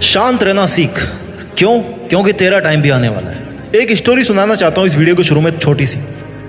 शांत रहना सीख। क्यों? क्योंकि तेरा टाइम भी आने वाला है। एक स्टोरी सुनाना चाहता हूँ इस वीडियो के शुरू में, छोटी सी।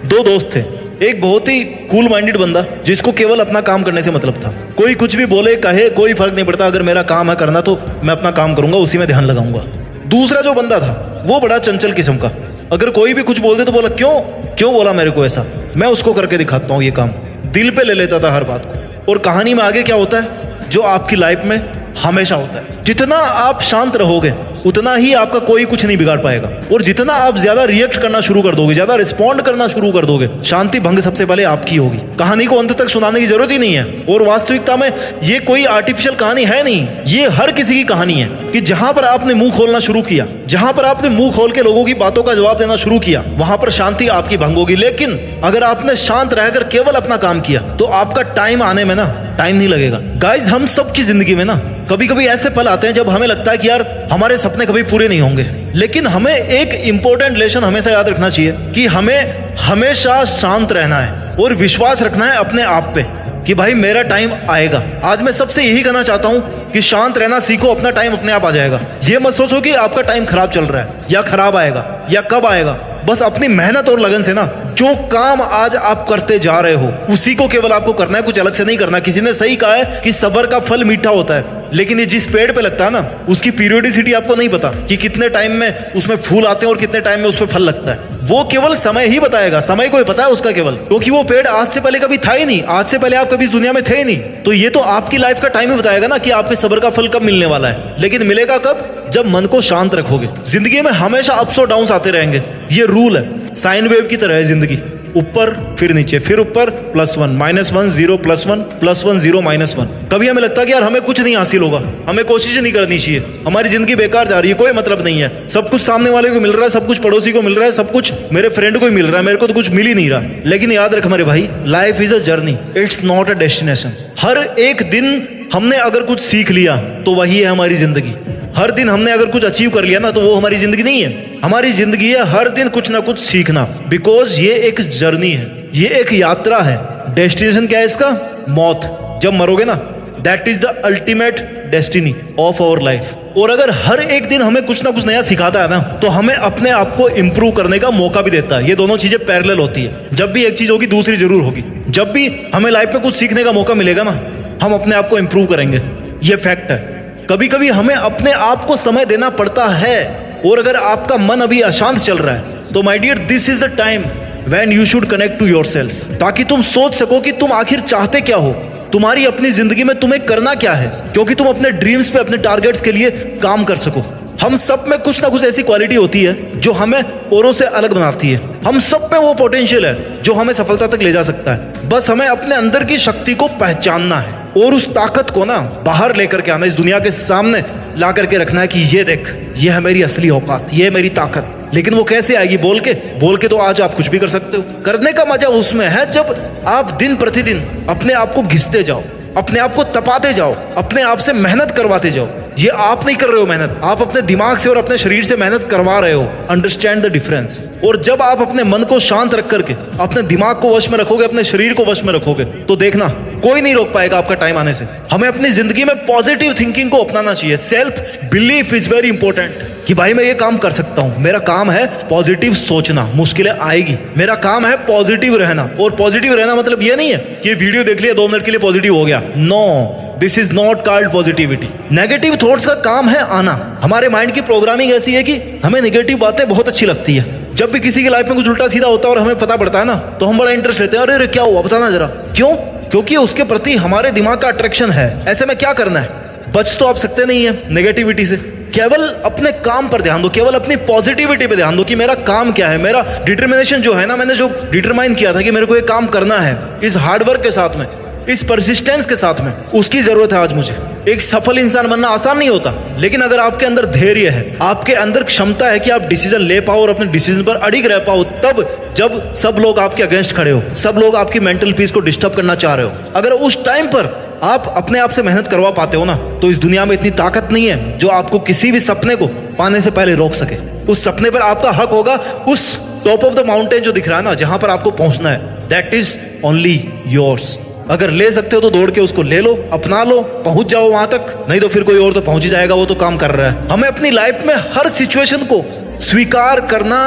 दो दोस्त थे। एक बहुत ही कूल माइंडेड बंदा जिसको केवल अपना काम करने से मतलब था। कोई कुछ भी बोले कहे कोई फर्क नहीं पड़ता, अगर मेरा काम है करना तो मैं अपना काम करूंगा, उसी में ध्यान लगाऊंगा। दूसरा जो बंदा था वो बड़ा चंचल किस्म का। अगर कोई भी कुछ बोल दे तो बोला क्यों बोला मेरे को ऐसा, मैं उसको करके दिखाता हूँ ये काम। दिल पे ले लेता था हर बात को। और कहानी में आगे क्या होता है जो आपकी लाइफ में हमेशा होता है, जितना आप शांत रहोगे उतना ही आपका कोई कुछ नहीं बिगाड़ पाएगा। और जितना आप ज्यादा रिएक्ट करना शुरू कर दोगे, ज्यादा रिस्पॉन्ड करना शुरू कर दोगे, शांति भंग सबसे पहले आपकी होगी। कहानी को अंत तक सुनाने की जरूरत ही नहीं है। और वास्तविकता में ये कोई आर्टिफिशियल कहानी है नहीं, ये हर किसी की कहानी है कि जहां पर आपने मुंह खोलना शुरू किया, जहां पर आपने मुंह खोल के लोगों की बातों का जवाब देना शुरू किया, वहां पर शांति आपकी भंग होगी। लेकिन अगर आपने शांत रहकर केवल अपना काम किया तो आपका टाइम आने में ना टाइम नहीं लगेगा। गाइज, हम सबकी जिंदगी में ना कभी कभी ऐसे पल आते हैं जब हमें लगता है कि यार हमारे सपने कभी पूरे नहीं होंगे। लेकिन हमें एक इंपॉर्टेंट लेसन हमेशा याद रखना चाहिए कि हमें हमेशा शांत रहना है और विश्वास रखना है अपने आप पे कि भाई मेरा टाइम आएगा। आज मैं सबसे यही कहना चाहता हूं कि शांत रहना सीखो, अपना टाइम अपने आप आ जाएगा। ये मत सोचो कि आपका टाइम खराब चल रहा है या खराब आएगा या कब आएगा। बस अपनी मेहनत और लगन से ना जो काम आज आप करते जा रहे हो उसी को केवल आपको करना है, कुछ अलग से नहीं करना। किसी ने सही कहा है कि सब्र का फल मीठा होता है, लेकिन ये जिस पेड़ पे लगता है ना उसकी पीरियोडिसिटी आपको नहीं पता कि कितने टाइम में उसमें फूल आते हैं और कितने टाइम में उसमें फल लगता है। वो केवल समय ही बताएगा, समय को ही पता है उसका केवल, क्योंकि वो पेड़ आज से पहले कभी था ही नहीं, आज से पहले आप कभी इस दुनिया में थे ही नहीं। तो ये तो आपकी लाइफ का टाइम ही बताएगा ना कि आपके सब्र का फल कब मिलने वाला है। लेकिन मिलेगा कब? जब मन को शांत रखोगे। जिंदगी में हमेशा अप्स और डाउन्स आते रहेंगे, ये रूल है। साइन वेव की तरह है जिंदगी, ऊपर फिर नीचे फिर ऊपर, +1 -1 0 +1 +1 0 -1। कभी हमें लगता है कि यार हमें कुछ नहीं हासिल होगा, हमें कोशिश नहीं करनी चाहिए, हमारी जिंदगी बेकार जा रही है, कोई मतलब नहीं है, सब कुछ सामने वाले को मिल रहा है, सब कुछ पड़ोसी को मिल रहा है, सब कुछ मेरे फ्रेंड को ही मिल रहा है, मेरे को तो कुछ मिल ही नहीं रहा। लेकिन याद रख मेरे भाई, life is a journey, it's not a destination. हर एक दिन हमने अगर कुछ सीख लिया तो वही है हमारी जिंदगी। हर दिन हमने अगर कुछ अचीव कर लिया ना तो वो हमारी जिंदगी नहीं है। हमारी जिंदगी है हर दिन कुछ ना कुछ सीखना, बिकॉज ये एक जर्नी है, ये एक यात्रा है। डेस्टिनेशन क्या है इसका? मौत। जब मरोगे ना, that is the ultimate destiny of our life. और अगर हर एक दिन हमें कुछ ना कुछ नया सिखाता है ना तो हमें अपने आप को इंप्रूव करने का मौका भी देता है। ये दोनों चीजें पैरेलल होती है। जब भी एक चीज होगी दूसरी जरूर होगी। जब भी हमें लाइफ में कुछ सीखने का मौका मिलेगा ना, हम अपने आप को इंप्रूव करेंगे, ये फैक्ट है। कभी कभी हमें अपने आप को समय देना पड़ता है। और अगर आपका मन अभी अशांत चल रहा है तो my dear, this is the time when you should connect to yourself, ताकि तुम सोच सको कि तुम आखिर चाहते क्या हो, तुम्हारी अपनी जिंदगी में तुम्हें करना क्या है, क्योंकि तुम अपने ड्रीम्स पे, अपने टारगेट्स के लिए काम कर सको। हम सब में कुछ ना कुछ ऐसी क्वालिटी होती है जो हमें औरों से अलग बनाती है। हम सब में वो पोटेंशियल है जो हमें सफलता तक ले जा सकता है। बस हमें अपने अंदर की शक्ति को पहचानना है और उस ताकत को ना बाहर लेकर के आना, इस दुनिया के सामने ला करके रखना है कि ये देख, ये है मेरी असली औकात, ये है मेरी ताकत। लेकिन वो कैसे आएगी? बोल के तो आज आप कुछ भी कर सकते हो। करने का मजा उसमें है जब आप दिन प्रतिदिन अपने आप को घिसते जाओ, अपने आप को तपाते जाओ, अपने आप से मेहनत करवाते जाओ। ये आप नहीं कर रहे हो मेहनत, आप अपने दिमाग से और अपने शरीर से मेहनत करवा रहे हो। Understand the difference. और जब आप अपने मन को शांत रख करके अपने दिमाग को वश में रखोगे, अपने शरीर को वश में रखोगे, तो देखना कोई नहीं रोक पाएगा आपका टाइम आने से। हमें अपनी जिंदगी में पॉजिटिव थिंकिंग को अपनाना चाहिए। Self belief is very important कि भाई मैं ये काम कर सकता हूं, मेरा काम है पॉजिटिव सोचना, मुश्किलें आएगी, मेरा काम है पॉजिटिव रहना। और पॉजिटिव रहना मतलब ये नहीं है कि वीडियो देख लिया 2 मिनट के लिए पॉजिटिव हो गया। No, this is not called positivity. Negative thoughts का काम है आना। हमारे माइंड की प्रोग्रामिंग ऐसी है कि हमें नेगेटिव बातें बहुत अच्छी लगती है। जब भी किसी की लाइफ में कुछ उल्टा सीधा होता है और हमें पता पड़ता है ना, तो हम बड़ा इंटरेस्ट लेते हैं। अरे क्या हुआ, बताना जरा। क्यों? क्योंकि उसके प्रति हमारे दिमाग का अट्रैक्शन है। ऐसे में क्या करना है? बच तो आप सकते नहीं है नेगेटिविटी से। केवल अपने काम पर ध्यान दो, केवल अपनी पॉजिटिविटी पे ध्यान दो कि मेरा काम क्या है। मेरा डिटर्मिनेशन जो है ना, मैंने जो डिटरमाइन किया था कि मेरे को ये काम करना है, इस हार्डवर्क के साथ में, इस परसिस्टेंस के साथ में, उसकी जरूरत है आज मुझे। एक सफल इंसान बनना आसान नहीं होता, लेकिन अगर आपके अंदर धैर्य है, आपके अंदर क्षमता है कि आप डिसीजन ले पाओ और अपने डिसीजन पर अडिग रह पाओ, तब जब सब लोग आपके अगेंस्ट खड़े हो, सब लोग आपकी मेंटल पीस को डिस्टर्ब करना चाह रहे हो, अगर उस टाइम पर आप अपने आप से मेहनत करवा पाते हो ना, तो इस दुनिया में इतनी ताकत नहीं है जो आपको किसी भी सपने को पाने से पहले रोक सके। उस सपने पर आपका हक होगा। उस टॉप ऑफ द माउंटेन जो दिख रहा है ना, जहां पर आपको पहुंचना है, दैट इज ओनली योर्स। अगर ले सकते हो तो दौड़ के उसको ले लो, अपना लो, पहुंच जाओ वहां तक, नहीं तो फिर कोई और तो पहुंच ही जाएगा, वो तो काम कर रहा है। हमें अपनी लाइफ में हर सिचुएशन को स्वीकार करना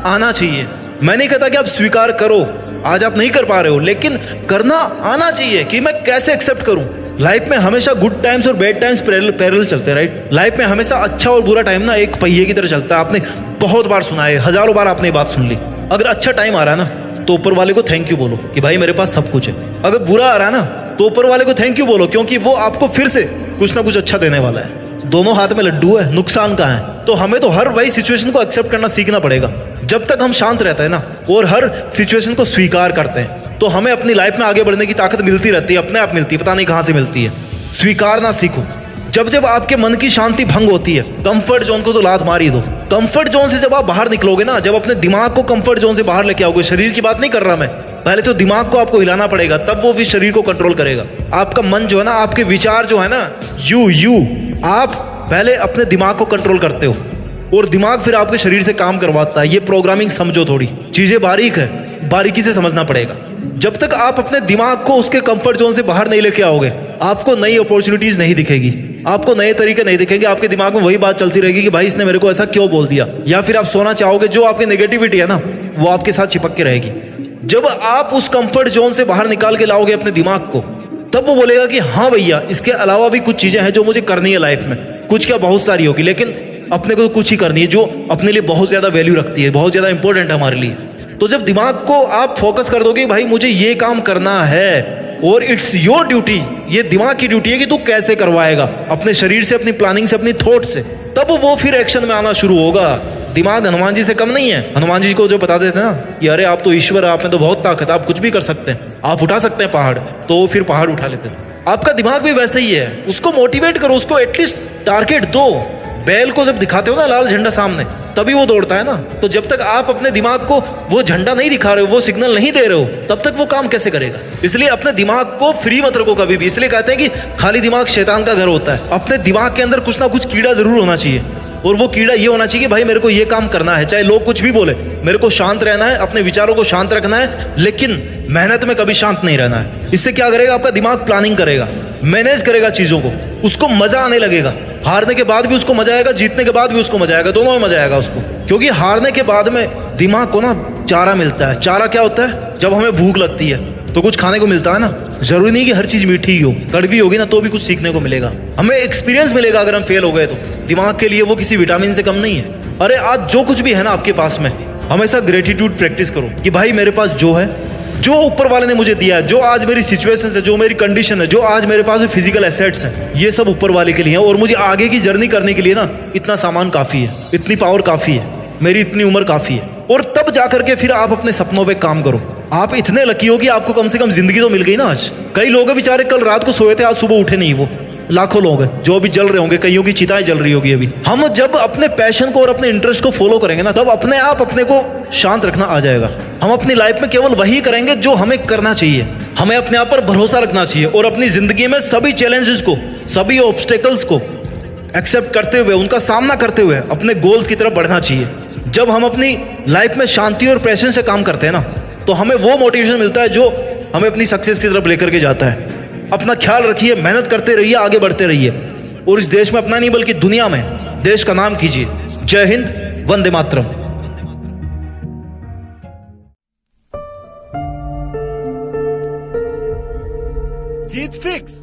आना चाहिए। मैं नहीं कहता कि आप स्वीकार करो, आज आप नहीं कर पा रहे हो, लेकिन करना आना चाहिए कि मैं कैसे एक्सेप्ट करूं। लाइफ में हमेशा गुड टाइम्स और बैड टाइम्स पैरेलल चलते हैं, राइट। लाइफ में हमेशा अच्छा और बुरा टाइम ना एक पहिए की तरह चलता है। आपने बहुत बार सुना है, हजारों बार आपने ये बात सुन ली। अगर अच्छा टाइम आ रहा है ना तो ऊपर वाले को थैंक यू बोलो कि भाई मेरे पास सब कुछ है। अगर बुरा आ रहा है ना तो ऊपर वाले को थैंक यू बोलो, क्योंकि वो आपको फिर से कुछ ना कुछ अच्छा देने वाला है। दोनों हाथ में लड्डू है, नुकसान कहाँ है। तो हमें तो हर वही सिचुएशन को एक्सेप्ट करना सीखना पड़ेगा। जब तक हम शांत रहते हैं ना और हर सिचुएशन को स्वीकार करते हैं तो हमें अपनी लाइफ में आगे बढ़ने की ताकत मिलती रहती है, अपने आप मिलती है, पता नहीं कहाँ से मिलती है। स्वीकारना सीखो। जब जब आपके मन की शांति भंग होती है, कंफर्ट जोन को तो लात मार ही दो। कंफर्ट जोन से जब आप बाहर निकलोगे ना, जब अपने दिमाग को कंफर्ट जोन से बाहर लेके आओगे, शरीर की बात नहीं कर रहा मैं, पहले तो दिमाग को आपको हिलाना पड़ेगा, तब वो फिर शरीर को कंट्रोल करेगा। आपका मन जो है ना, आपके विचार जो है ना, आप पहले अपने दिमाग को कंट्रोल करते हो और दिमाग फिर आपके शरीर से काम करवाता है। ये प्रोग्रामिंग समझो, थोड़ी चीजें बारीक है, बारीकी से समझना पड़ेगा। जब तक आप अपने दिमाग को उसके कंफर्ट जोन से बाहर नहीं लेके आओगे, आपको नई अपॉर्चुनिटीज नहीं दिखेगी, आपको नए तरीके नहीं दिखेंगे। आपके दिमाग में वही बात चलती रहेगी कि भाई इसने मेरे को ऐसा क्यों बोल दिया, या फिर आप सोना चाहोगे, जो आपकी नेगेटिविटी है ना वो आपके साथ चिपक के रहेगी। जब आप उस कंफर्ट जोन से बाहर निकाल के लाओगे अपने दिमाग को, तब वो बोलेगा कि हाँ भैया, इसके अलावा भी कुछ चीजें हैं जो मुझे करनी है लाइफ में। कुछ क्या, बहुत सारी होगी, लेकिन अपने को कुछ ही करनी है जो अपने लिए बहुत ज्यादा वैल्यू रखती है, बहुत ज्यादा इंपॉर्टेंट है हमारे लिए। तो जब दिमाग को आप फोकस कर दोगे भाई मुझे ये काम करना है और इट्स योर ड्यूटी, ये दिमाग की ड्यूटी है कि तू कैसे करवाएगा, अपने शरीर से, अपनी प्लानिंग से, अपनी थॉट से, तब वो फिर एक्शन में आना शुरू होगा। दिमाग हनुमान जी से कम नहीं है। हनुमान जी को जो बता देते हैं ना कि अरे आप तो ईश्वर है, आप में तो बहुत ताकत है, आप कुछ भी कर सकते हैं, आप उठा सकते हैं पहाड़, तो फिर पहाड़ उठा लेते थे। आपका दिमाग भी वैसे ही है, उसको मोटिवेट करो, उसको एटलीस्ट टारगेट दो। बैल को जब दिखाते हो ना लाल झंडा सामने, तभी वो दौड़ता है ना। तो जब तक आप अपने दिमाग को वो झंडा नहीं दिखा रहे हो, वो सिग्नल नहीं दे रहे हो, तब तक वो काम कैसे करेगा। इसलिए अपने दिमाग को फ्री मत रखो कभी भी। इसलिए कहते हैं कि खाली दिमाग शैतान का घर होता है। अपने दिमाग के अंदर कुछ ना कुछ कीड़ा जरूर होना चाहिए, और वो कीड़ा ये होना चाहिए कि भाई मेरे को ये काम करना है, चाहे लोग कुछ भी बोले, मेरे को शांत रहना है, अपने विचारों को शांत रखना है, लेकिन मेहनत में कभी शांत नहीं रहना है। इससे क्या करेगा, आपका दिमाग प्लानिंग करेगा, मैनेज करेगा चीजों को, उसको मजा आने लगेगा। हारने के बाद भी उसको मजा आएगा, जीतने के बाद भी उसको मजा आएगा, दोनों में मजा आएगा उसको। क्योंकि हारने के बाद में दिमाग को ना चारा मिलता है। चारा क्या होता है, जब हमें भूख लगती है तो कुछ खाने को मिलता है ना। जरूरी नहीं कि हर चीज मीठी ही हो, कड़वी होगी ना तो भी कुछ सीखने को मिलेगा, हमें एक्सपीरियंस मिलेगा। अगर हम फेल हो गए तो दिमाग के लिए वो किसी विटामिन से कम नहीं है। अरे आज जो कुछ भी है ना आपके पास में, हमेशा ग्रेटिट्यूड प्रैक्टिस करो कि भाई मेरे पास जो है, जो ऊपर वाले ने मुझे दिया है, जो आज मेरी सिचुएशन है, जो मेरी कंडीशन है, जो आज मेरे पास फिजिकल एसेट्स हैं, ये सब ऊपर वाले के लिए है। और मुझे आगे की जर्नी करने के लिए ना इतना सामान काफी है, इतनी पावर काफी है, मेरी इतनी उम्र काफी है। और तब जाकर के फिर आप अपने सपनों पे काम करो। आप इतने लकी हो कि आपको कम से कम जिंदगी तो मिल गई ना आज। कई लोग हैं बेचारे कल रात को सोए थे, आज सुबह उठे नहीं। वो लाखों लोग हैं जो अभी जल रहे होंगे, कईयों की चिताएं जल रही होगी अभी। हम जब अपने पैशन को और अपने इंटरेस्ट को फॉलो करेंगे ना, तब अपने आप अपने को शांत रखना आ जाएगा। हम अपनी लाइफ में केवल वही करेंगे जो हमें करना चाहिए। हमें अपने आप पर भरोसा रखना चाहिए और अपनी जिंदगी में सभी चैलेंजेस को, सभी ऑब्स्टेकल्स को एक्सेप्ट करते हुए, उनका सामना करते हुए अपने गोल्स की तरफ बढ़ना चाहिए। जब हम अपनी लाइफ में शांति और पैशन से काम करते हैं ना, तो हमें वो मोटिवेशन मिलता है जो हमें अपनी सक्सेस की तरफ लेकर के जाता है। अपना ख्याल रखिए, मेहनत करते रहिए, आगे बढ़ते रहिए, और इस देश में अपना नहीं बल्कि दुनिया में देश का नाम कीजिए। जय हिंद, वंदे मातरम। जीत फिक्स।